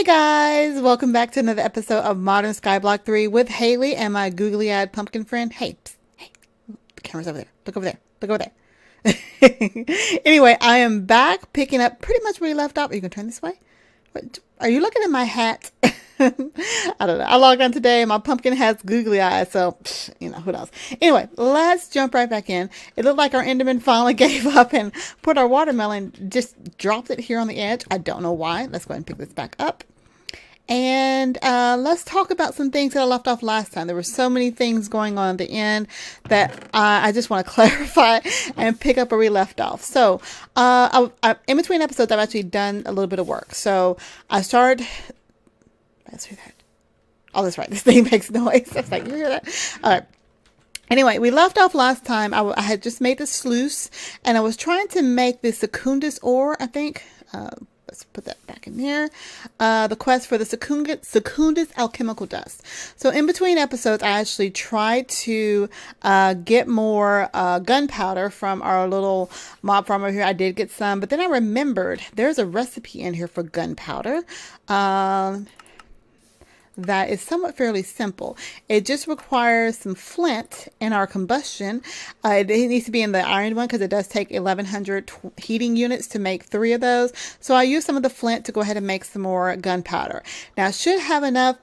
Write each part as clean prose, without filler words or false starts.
Hey guys, welcome back to another episode of Modern Skyblock 3 with Haley and my googly-eyed pumpkin friend. Hey, psst, hey, the camera's over there. Look over there. Look over there. Anyway, I am back picking up pretty much where you left off. Are you going to turn this way? What, are you looking at my hat? I don't know. I logged on today and my pumpkin has googly eyes, so, you know, who knows. Anyway, let's jump right back in. It looked like our Enderman finally gave up and put our watermelon, just dropped it here on the edge. I don't know why. Let's go ahead and pick this back up. And let's talk about some things that I left off last time. There were so many things going on at the end that I just want to clarify and pick up where we left off. So in between episodes, I've actually done a little bit of work. So I started... Let's hear that. Oh, that's right. This thing makes noise. I was like, you hear that? All right. Anyway, we left off last time. I had just made the sluice, and I was trying to make the secundus ore, I think. Let's put that back in there. The quest for the secundus alchemical dust. So in between episodes, I actually tried to get more gunpowder from our little mob farmer here. I did get some, but then I remembered there's a recipe in here for gunpowder. That is somewhat fairly simple. It just requires some flint in our combustion. It needs to be in the iron one because it does take 1100 heating units to make 3 of those. So I use some of the flint to go ahead and make some more gunpowder. Now I should have enough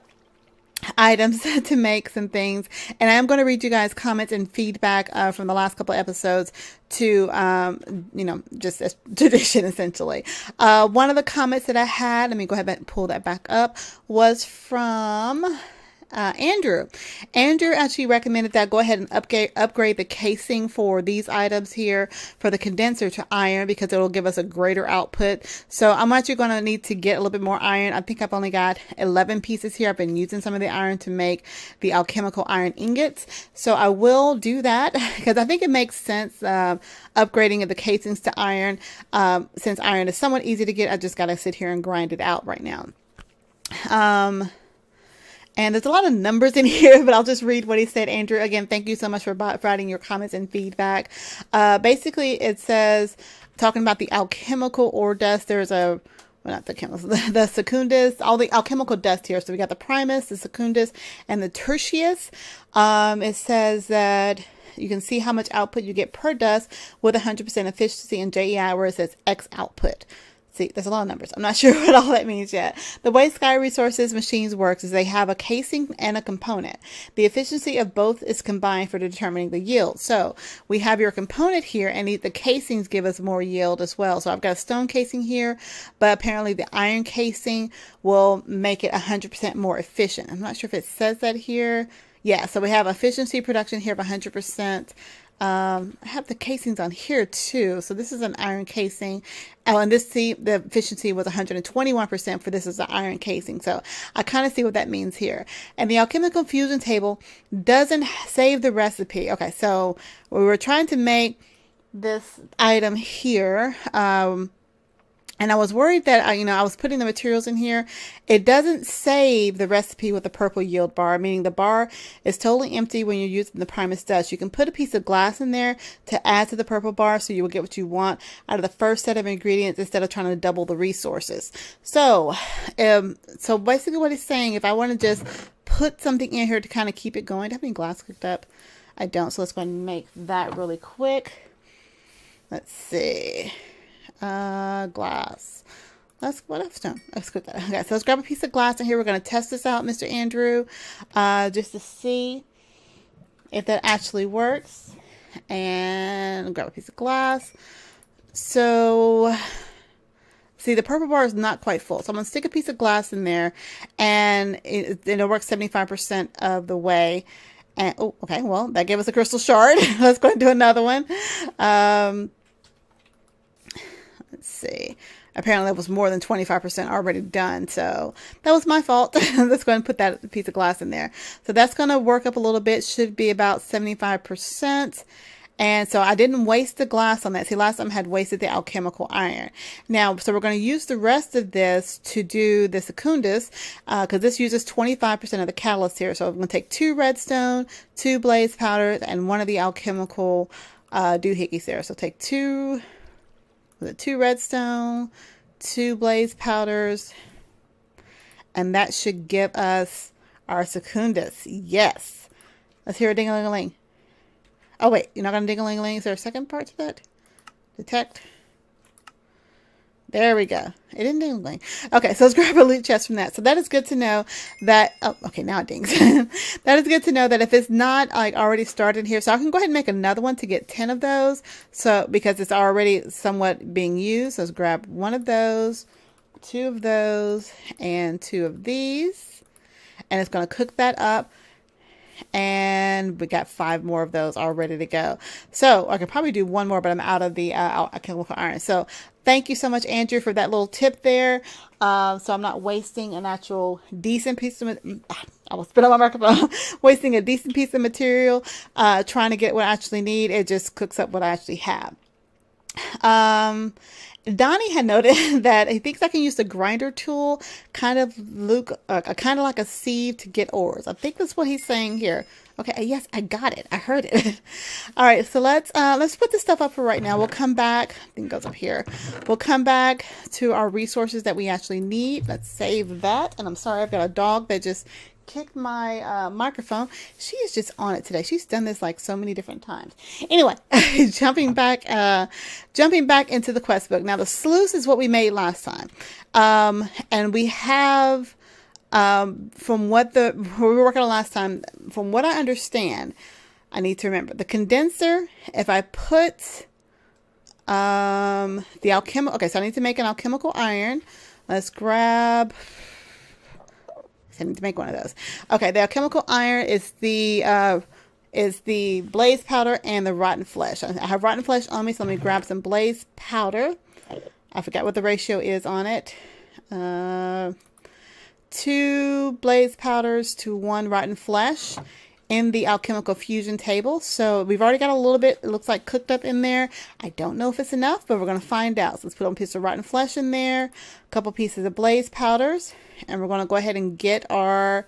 items to make some things, and I'm going to read you guys comments and feedback from the last couple of episodes to you know, just as tradition essentially. One of the comments that I had, let me go ahead and pull that back up, was from Andrew. Andrew actually recommended that I go ahead and upgrade the casing for these items here for the condenser to iron because it will give us a greater output. So I'm actually going to need to get a little bit more iron. I think I've only got 11 pieces here. I've been using some of the iron to make the alchemical iron ingots. So I will do that because I think it makes sense upgrading of the casings to iron. Since iron is somewhat easy to get, I just got to sit here and grind it out right now. And there's a lot of numbers in here, but I'll just read what he said. Andrew, again, thank you so much for providing your comments and feedback. Basically, it says, talking about the alchemical ore dust, there's a, well, not the chemicals, the secundus, all the alchemical dust here. So we got the primus, the secundus, and the tertius. It says that you can see how much output you get per dust with 100% efficiency in JEI, where it says X output. See, there's a lot of numbers. I'm not sure what all that means yet. The way Sky Resources machines works is they have a casing and a component. The efficiency of both is combined for determining the yield. So we have your component here, and the casings give us more yield as well. So I've got a stone casing here, but apparently the iron casing will make it 100% more efficient. I'm not sure if it says that here. Yeah, so we have efficiency production here of 100%. I have the casings on here too. So this is an iron casing. Oh, and this, see, the efficiency was 121% for this is the iron casing. So I kind of see what that means here. And the alchemical fusion table doesn't save the recipe. Okay, so we were trying to make this item here. And I was worried that, I was putting the materials in here. It doesn't save the recipe with the purple yield bar, meaning the bar is totally empty when you're using the primus dust. You can put a piece of glass in there to add to the purple bar so you will get what you want out of the first set of ingredients instead of trying to double the resources. So basically what it's saying, if I want to just put something in here to kind of keep it going. Do I have any glass cooked up? I don't, so let's go ahead and make that really quick. Let's see. Glass. What else? No, let's cook that. Okay, so let's grab a piece of glass in here. We're going to test this out, Mr. Andrew, just to see if that actually works. And grab a piece of glass. So, see, the purple bar is not quite full. So I'm going to stick a piece of glass in there, and it'll work 75% of the way. And, oh, okay, well, that gave us a crystal shard. Let's go and do another one. Let's see. Apparently that was more than 25% already done. So that was my fault. Let's go ahead and put that piece of glass in there. So that's going to work up a little bit. Should be about 75%. And so I didn't waste the glass on that. See, last time I had wasted the alchemical iron. Now, so we're going to use the rest of this to do the secundus, because this uses 25% of the catalyst here. So I'm going to take 2 redstone, 2 blaze powders, and 1 of the alchemical doohickeys there. So take 2 redstone, 2 blaze powders, And that should give us our secundus. Yes. Let's hear a ding-a-ling-a-ling. Oh, wait. You're not going to ding-a-ling-a-ling? Is there a second part to that? Detect. There we go. It didn't ding. Okay, so let's grab a loot chest from that. So that is good to know that, oh, okay, now it dings. That is good to know that if it's not like already started here, so I can go ahead and make another one to get 10 of those. So because it's already somewhat being used, so let's grab one of those, 2 of those, and 2 of these. And it's going to cook that up. And we got 5 more of those all ready to go. So I could probably do 1 more, but I'm out of the alchemical iron. So thank you so much, Andrew, for that little tip there. So I'm not wasting an actual decent piece of, I will spit on my microphone, wasting a decent piece of material, trying to get what I actually need. It just cooks up what I actually have. Donnie had noted that he thinks I can use the grinder tool, kind of like a sieve to get ores. I think that's what he's saying here. Okay, yes, I got it. I heard it. All right, so let's put this stuff up for right now. We'll come back. I think it goes up here. We'll come back to our resources that we actually need. Let's save that. And I'm sorry, I've got a dog that just kicked my microphone. She is just on it today. She's done this like so many different times. Anyway, jumping back into the quest book. Now the sluice is what we made last time, and we have from what we were working on last time. From what I understand, I need to remember the condenser. If I put the alchemical, okay, so I need to make an alchemical iron. Let's grab. I need to make one of those. Okay, the alchemical iron is the blaze powder and the rotten flesh. I have rotten flesh on me, so let me grab some blaze powder. I forgot what the ratio is on it. 2 blaze powders to 1 rotten flesh in the alchemical fusion table. So we've already got a little bit, it looks like, cooked up in there. I don't know if it's enough, but we're going to find out. So let's put a piece of rotten flesh in there, a couple pieces of blaze powders, and we're going to go ahead and get our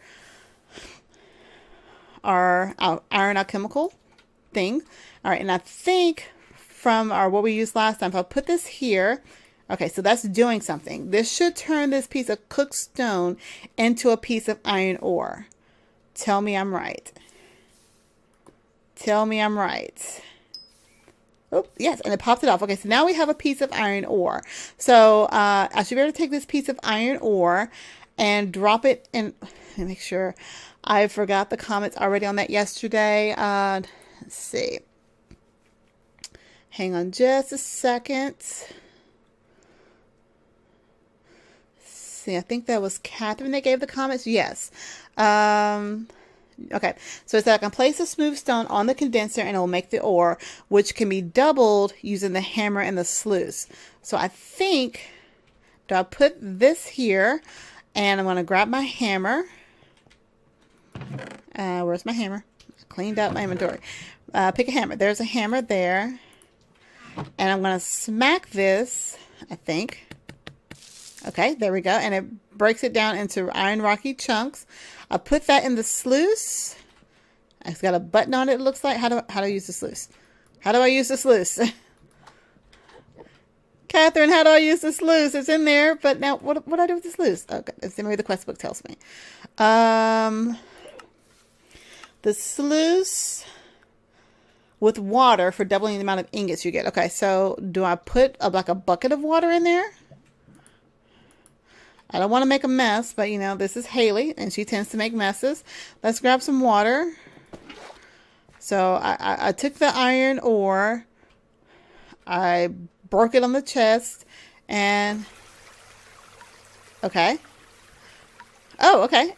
iron alchemical thing. All right, and I think from what we used last time, if I put this here, okay, so that's doing something. This should turn this piece of cooked stone into a piece of iron ore. Tell me I'm right. Tell me I'm right. Oh, yes, and it popped it off. Okay, so now we have a piece of iron ore. So I should be able to take this piece of iron ore and drop it in. Let me make sure. I forgot the comments already on that yesterday. Let's see. Hang on just a second. See, I think that was Catherine that gave the comments. Yes. Okay, so it's that I can place a smooth stone on the condenser and it will make the ore, which can be doubled using the hammer and the sluice. So I think, do I put this here, and I'm going to grab my hammer. Where's my hammer? I cleaned out my inventory. Pick a hammer. There's a hammer there. And I'm going to smack this, I think. Okay, there we go. And it breaks it down into iron rocky chunks. I'll put that in the sluice. It's got a button on it, it looks like. How do I use the sluice? How do I use the sluice? Catherine, how do I use the sluice? It's in there, but now what do I do with the sluice? Okay, it's the way the quest book tells me. The sluice with water for doubling the amount of ingots you get. Okay, so do I put like a bucket of water in there? I don't want to make a mess, but you know, this is Haley and she tends to make messes. Let's grab some water. So I took the iron ore, I broke it on the chest, and okay. Oh, okay.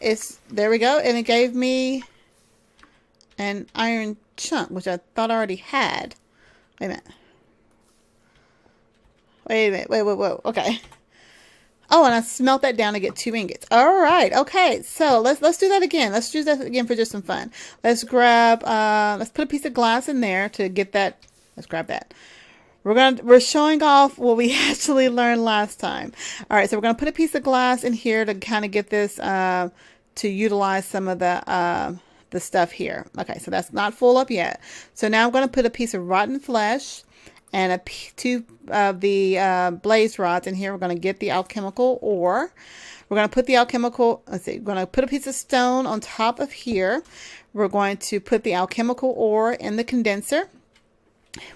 There we go. And it gave me an iron chunk, which I thought I already had. Wait a minute. Wait a minute. Wait. Okay. Oh, and I smelt that down to get 2 ingots. All right. Okay. So let's do that again. Let's do that again for just some fun. Let's grab, let's put a piece of glass in there to get that. Let's grab that. We're showing off what we actually learned last time. All right. So we're going to put a piece of glass in here to kind of get this, to utilize some of the stuff here. Okay. So that's not full up yet. So now I'm going to put a piece of rotten flesh and 2 of the blaze rods in here. We're going to get the alchemical ore. We're going to put the alchemical, let's see, we're going to put a piece of stone on top of here. We're going to put the alchemical ore in the condenser.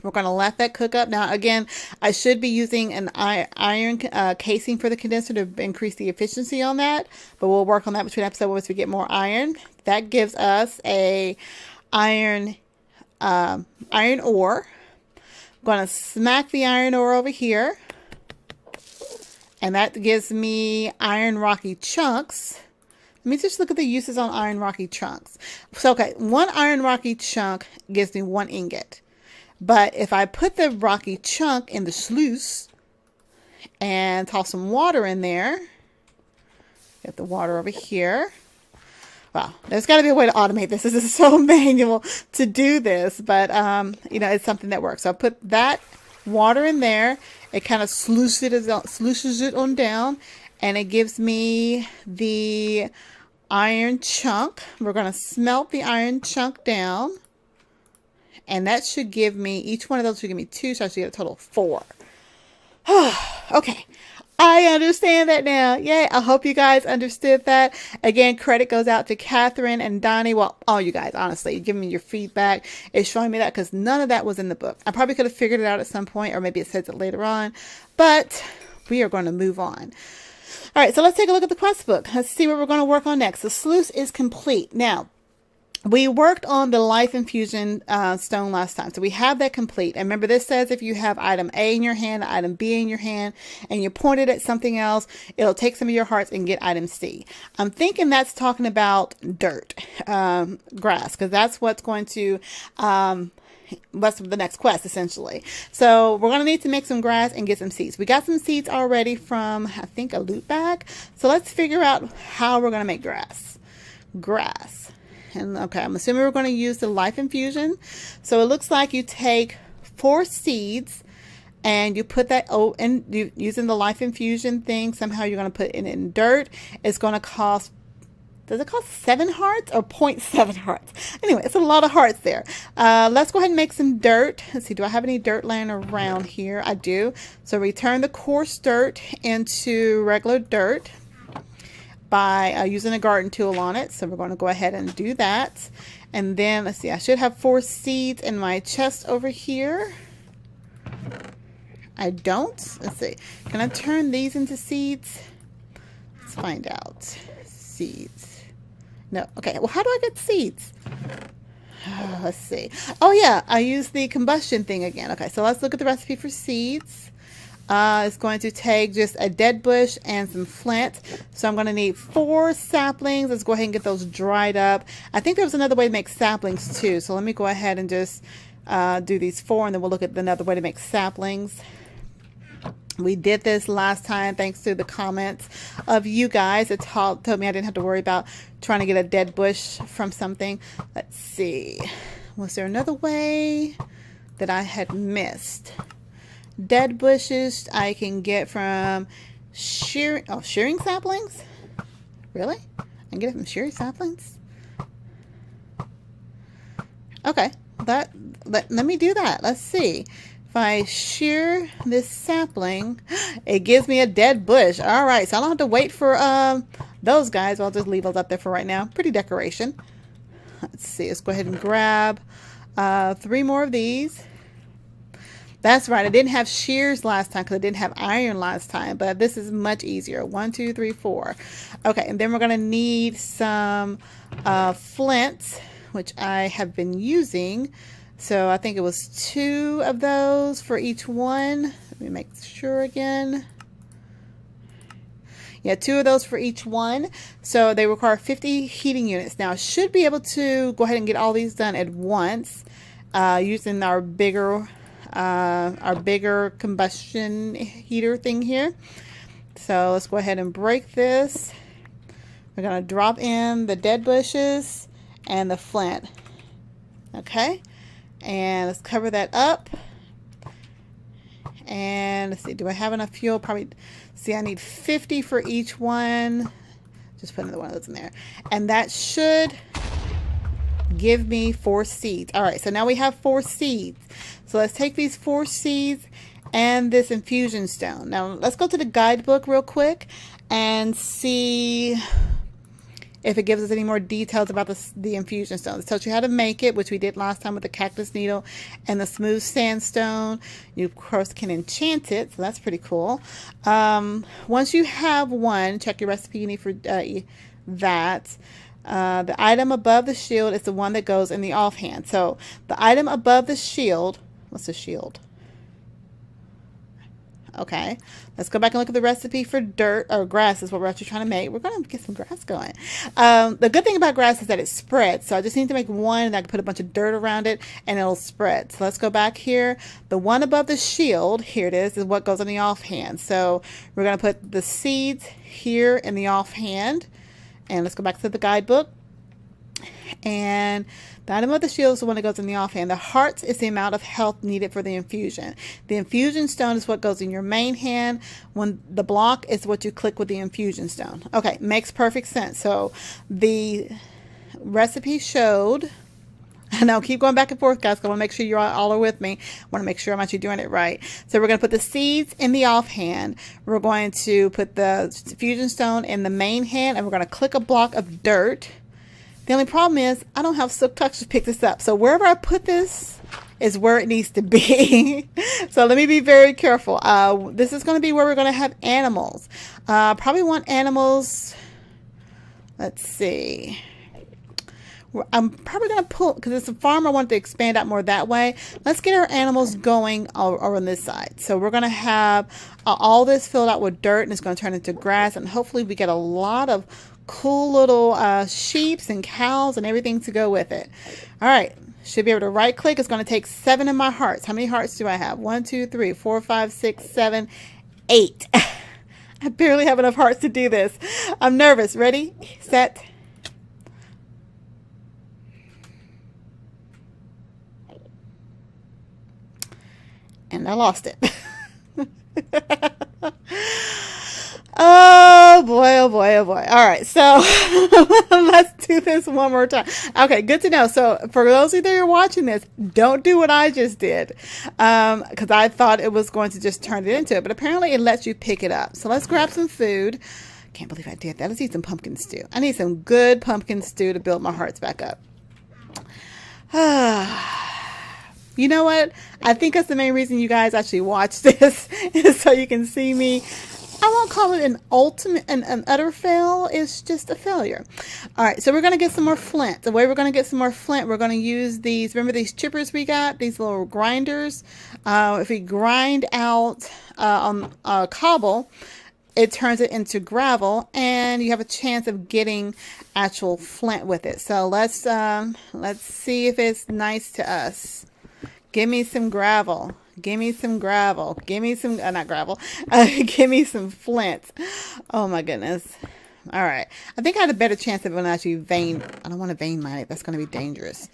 We're going to let that cook up. Now, again, I should be using an iron casing for the condenser to increase the efficiency on that, but we'll work on that between episodes once we get more iron. That gives us a iron ore. I'm going to smack the iron ore over here, and that gives me iron rocky chunks. Let me just look at the uses on iron rocky chunks. So, okay, one iron rocky chunk gives me 1 ingot. But if I put the rocky chunk in the sluice and toss some water in there, get the water over here. Well, there's got to be a way to automate this. This is so manual to do this, but you know, it's something that works. So I put that water in there. It kind of sluices it on down, and it gives me the iron chunk. We're going to smelt the iron chunk down. And that should give me, each one of those should give me 2, so I should get a total of 4. Okay, I understand that now. Yay, I hope you guys understood that. Again, credit goes out to Catherine and Donnie. Well, all you guys, honestly, giving me your feedback. It's showing me that because none of that was in the book. I probably could have figured it out at some point, or maybe it says it later on. But we are going to move on. All right, so let's take a look at the quest book. Let's see what we're going to work on next. The sluice is complete. Now, we worked on the life infusion stone last time, so we have that complete. And remember, this says if you have item A in your hand, item B in your hand, and you point it at something else, it'll take some of your hearts and get item C. I'm thinking that's talking about dirt, grass, because that's what's going to, that's the next quest, essentially. So we're going to need to make some grass and get some seeds. We got some seeds already from, I think, a loot bag. So let's figure out how we're going to make grass. And okay, I'm assuming we're going to use the life infusion. So it looks like you take 4 seeds and you put that using the life infusion thing. Somehow you're going to put it in dirt. It's going to cost, does it cost 7 hearts or 0.7 hearts? Anyway, it's a lot of hearts there. Let's go ahead and make some dirt. Let's see, do I have any dirt laying around here? I do. So return the coarse dirt into regular dirt by using a garden tool on it. So we're going to go ahead and do that. And then let's see, I should have 4 seeds in my chest over here. I don't. Let's see, can I turn these into seeds? Let's find out. Seeds. No. Okay, well, how do I get seeds? Let's see. Oh yeah, I use the combustion thing again. Okay, so let's look at the recipe for seeds. It's going to take just a dead bush and some flint. So I'm going to need 4 saplings. Let's go ahead and get those dried up. I think there was another way to make saplings too. So let me go ahead and just do these 4, and then we'll look at another way to make saplings. We did this last time thanks to the comments of you guys. It told me I didn't have to worry about trying to get a dead bush from something. Let's see. Was there another way that I had missed? Dead bushes I can get from shearing saplings? Really? I can get it from shearing saplings? Okay, let me do that. Let's see. If I shear this sapling, it gives me a dead bush. All right, so I don't have to wait for those guys. I'll just leave those up there for right now. Pretty decoration. Let's see. Let's go ahead and grab 3 more of these. That's right. I didn't have shears last time because I didn't have iron last time, but this is much easier. 1, 2, 3, 4. Okay, and then we're going to need some flint, which I have been using. So I think it was 2 of those for each one. Let me make sure again. Yeah, 2 of those for each one. So they require 50 heating units. Now I should be able to go ahead and get all these done at once using our bigger combustion heater thing here. So let's go ahead and break this. We're going to drop in the dead bushes and the flint. Okay, and let's cover that up. And let's see, do I have enough fuel? Probably. See, I need 50 for each one. Just put another one of those in there, and that should give me 4 seeds. All right, so now we have 4 seeds. So let's take these 4 seeds and this infusion stone. Now let's go to the guidebook real quick and see if it gives us any more details about the infusion stone. It tells you how to make it, which we did last time with the cactus needle and the smooth sandstone. You, of course, can enchant it, so that's pretty cool. Once you have one, check your recipe you need for that. The item above the shield is the one that goes in the offhand. So the item above the shield, what's the shield? Okay, let's go back and look at the recipe for dirt or grass is what we're actually trying to make. We're going to get some grass going. The good thing about grass is that it spreads. So I just need to make one and I can put a bunch of dirt around it and it'll spread. So let's go back here. The one above the shield, here it is what goes on the offhand. So we're going to put the seeds here in the offhand. And let's go back to the guidebook. And the item of the shield is the one that goes in the offhand. The hearts is the amount of health needed for the infusion. The infusion stone is what goes in your main hand. When the block is what you click with the infusion stone. Okay, makes perfect sense. So the recipe showed, I know, keep going back and forth, guys. I want to make sure you all are with me. I want to make sure I'm actually doing it right. So we're going to put the seeds in the offhand. We're going to put the infusion stone in the main hand, and we're going to click a block of dirt. The only problem is I don't have silk touch to pick this up. So wherever I put this is where it needs to be. So let me be very careful. This is going to be where we're going to have animals. Probably want animals. Let's see. I'm probably going to pull, because it's a farm, I want to expand out more that way. Let's get our animals going over on this side. So we're going to have all this filled out with dirt, and it's going to turn into grass, and hopefully we get a lot of cool little sheeps and cows and everything to go with it. All right, should be able to right click. It's going to take 7 of my hearts. How many hearts do I have? 1, 2, 3, 4, 5, 6, 7, 8. I barely have enough hearts to do this. I'm nervous. Ready, set. And I lost it. Oh boy, oh boy, oh boy. All right, so let's do this one more time. Okay, good to know. So for those of you that are watching this, don't do what I just did, because I thought it was going to just turn it into it, but apparently it lets you pick it up. So let's grab some food. Can't believe I did that. Let's eat some pumpkin stew. I need some good pumpkin stew to build my hearts back up. You know what? I think that's the main reason you guys actually watch this, is so you can see me. I won't call it an ultimate, an utter fail. It's just a failure. All right, so we're going to get some more flint. The way we're going to get some more flint, we're going to use these, remember these chippers we got? These little grinders. If we grind out on cobble, it turns it into gravel, and you have a chance of getting actual flint with it. So let's see if it's nice to us. Give me some gravel. Give me some gravel. Give me some, not gravel. Give me some flint. Oh my goodness. All right. I think I had a better chance of when I actually vein. I don't want to vein mine it. That's going to be dangerous.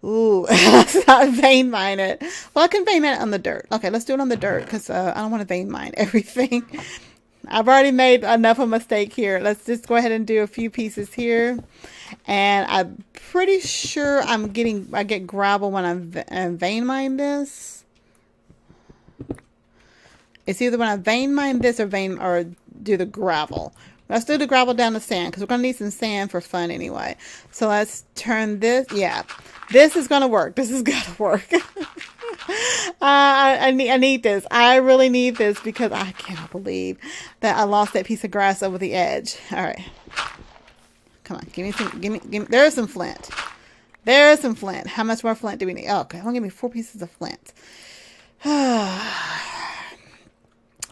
Ooh, let's not vein mine it. Well, I can vein mine it on the dirt. Okay, let's do it on the dirt, because I don't want to vein mine everything. I've already made enough of a mistake here. Let's just go ahead and do a few pieces here. And I'm pretty sure I get gravel when I vein mine this. It's either when I vein mine this or do the gravel. Let's do the gravel down to sand, because we're going to need some sand for fun anyway. So let's turn this. Yeah, this is going to work. This is going to work. I need this. I really need this, because I cannot believe that I lost that piece of grass over the edge. All right. Come on, give me, there's some flint. There's some flint. How much more flint do we need? Oh, okay, only give me 4 pieces of flint.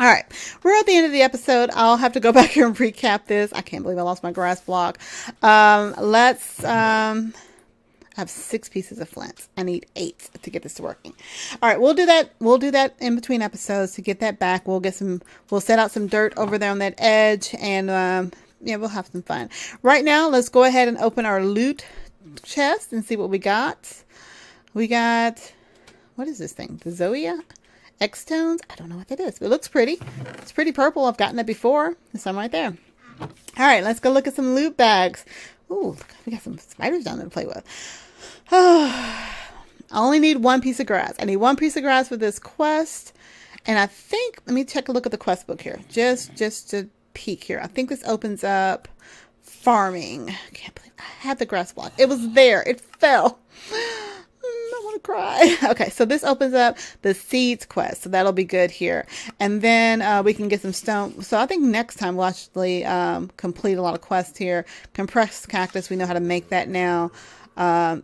All right, we're at the end of the episode. I'll have to go back here and recap this. I can't believe I lost my grass block. Let's, I have 6 pieces of flint. I need 8 to get this to working. All right, we'll do that. We'll do that in between episodes to get that back. We'll set out some dirt over there on that edge, and, yeah, we'll have some fun. Right now, let's go ahead and open our loot chest and see what we got. We got, what is this thing? The Zoya X-Tones? I don't know what that is. It looks pretty. It's pretty purple. I've gotten it before. There's some right there. All right, let's go look at some loot bags. Ooh, we got some spiders down there to play with. I only need 1 piece of grass. I need 1 piece of grass for this quest. And I think, let me take a look at the quest book here. Just to peek here. I think this opens up farming. I can't believe I had the grass block. It was there. It fell. I want to cry. Okay, so this opens up the seeds quest, so that'll be good here. And then we can get some stone. So I think next time we'll actually complete a lot of quests here. Compressed cactus, we know how to make that now.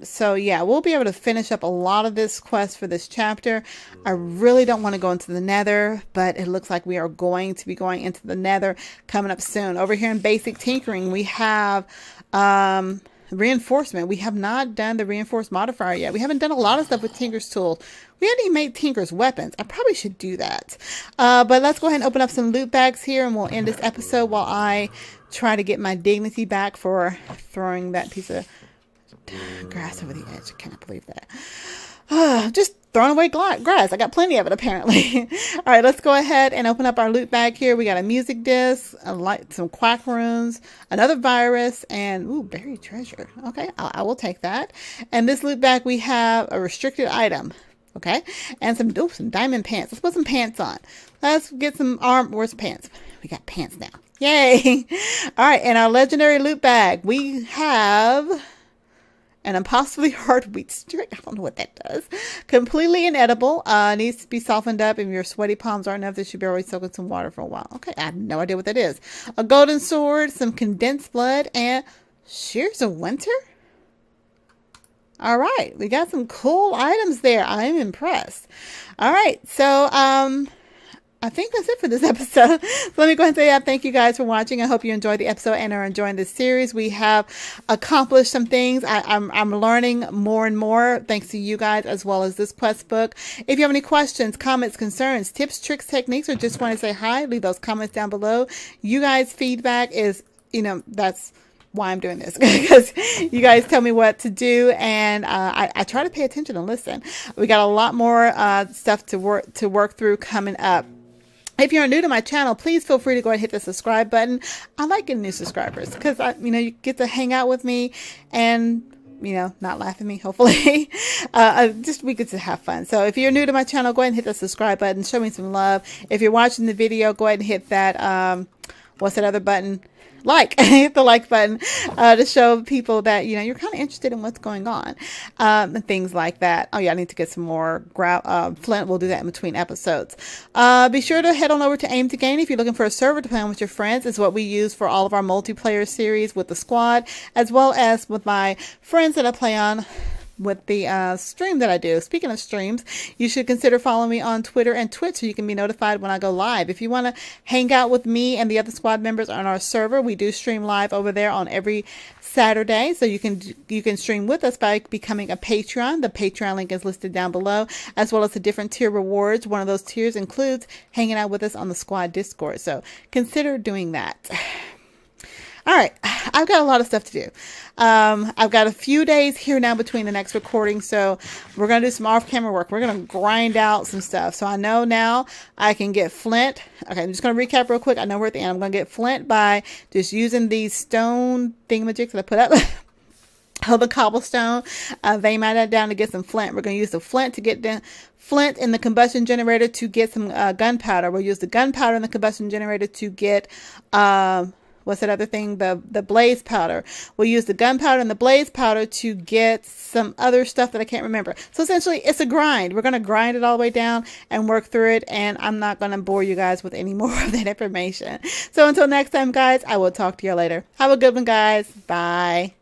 So yeah, we'll be able to finish up a lot of this quest for this chapter. I really don't want to go into the nether, but it looks like we are going to be going into the nether coming up soon. Over here in basic tinkering, we have reinforcement. We have not done the reinforced modifier yet. We haven't done a lot of stuff with Tinker's tools. We hadn't even made Tinker's weapons. I probably should do that. But let's go ahead and open up some loot bags here, and we'll end this episode while I try to get my dignity back for throwing that piece of grass over the edge. I cannot believe that. Just throwing away grass. I got plenty of it apparently. All right, let's go ahead and open up our loot bag here. We got a music disc, some quack runes, another virus, and ooh, buried treasure. Okay, I will take that. And this loot bag, we have a restricted item. Okay, and some diamond pants. Let's put some pants on. Let's get some where's pants? We got pants now. Yay! All right, and our legendary loot bag, we have an impossibly hard wheat stick. I don't know what that does. Completely inedible. Needs to be softened up. If your sweaty palms aren't enough, this should be always soaked in some water for a while. Okay, I have no idea what that is. A golden sword, some condensed blood, and shears of winter. All right, we got some cool items there. I'm impressed. All right, so I think that's it for this episode. So let me go ahead and say thank you guys for watching. I hope you enjoyed the episode and are enjoying this series. We have accomplished some things. I'm learning more and more thanks to you guys as well as this quest book. If you have any questions, comments, concerns, tips, tricks, techniques, or just want to say hi, leave those comments down below. You guys' feedback is, that's why I'm doing this, because you guys tell me what to do, and I try to pay attention and listen. We got a lot more stuff to work through coming up. If you're new to my channel, please feel free to go ahead and hit the subscribe button. I like getting new subscribers because you get to hang out with me and not laugh at me, hopefully. We get to have fun. So if you're new to my channel, go ahead and hit the subscribe button. Show me some love. If you're watching the video, go ahead and hit that, what's that other button? Hit the like button to show people that you're kind of interested in what's going on, and things like that. Oh yeah, I need to get some more flint. We'll do that in between episodes. Be sure to head on over to Aim to Gain if you're looking for a server to play on with your friends. It's what we use for all of our multiplayer series with the squad, as well as with my friends that I play on with the stream that I do. Speaking of streams, you should consider following me on Twitter and Twitch so you can be notified when I go live. If you want to hang out with me and the other squad members on our server, we do stream live over there on every Saturday. So you can stream with us by becoming a Patreon. The Patreon link is listed down below, as well as the different tier rewards. One of those tiers includes hanging out with us on the squad Discord. So consider doing that. All right, I've got a lot of stuff to do. I've got a few days here now between the next recording, so we're going to do some off-camera work. We're going to grind out some stuff. So I know now I can get flint. Okay, I'm just going to recap real quick. I know we're at the end. I'm going to get flint by just using these stone thingamajigs that I put up. Of the cobblestone, vein that down to get some flint. We're going to use the flint to get the flint in the combustion generator to get some gunpowder. We'll use the gunpowder in the combustion generator to get what's that other thing? The blaze powder. We'll use the gunpowder and the blaze powder to get some other stuff that I can't remember. So essentially, it's a grind. We're going to grind it all the way down and work through it. And I'm not going to bore you guys with any more of that information. So until next time, guys, I will talk to you later. Have a good one, guys. Bye.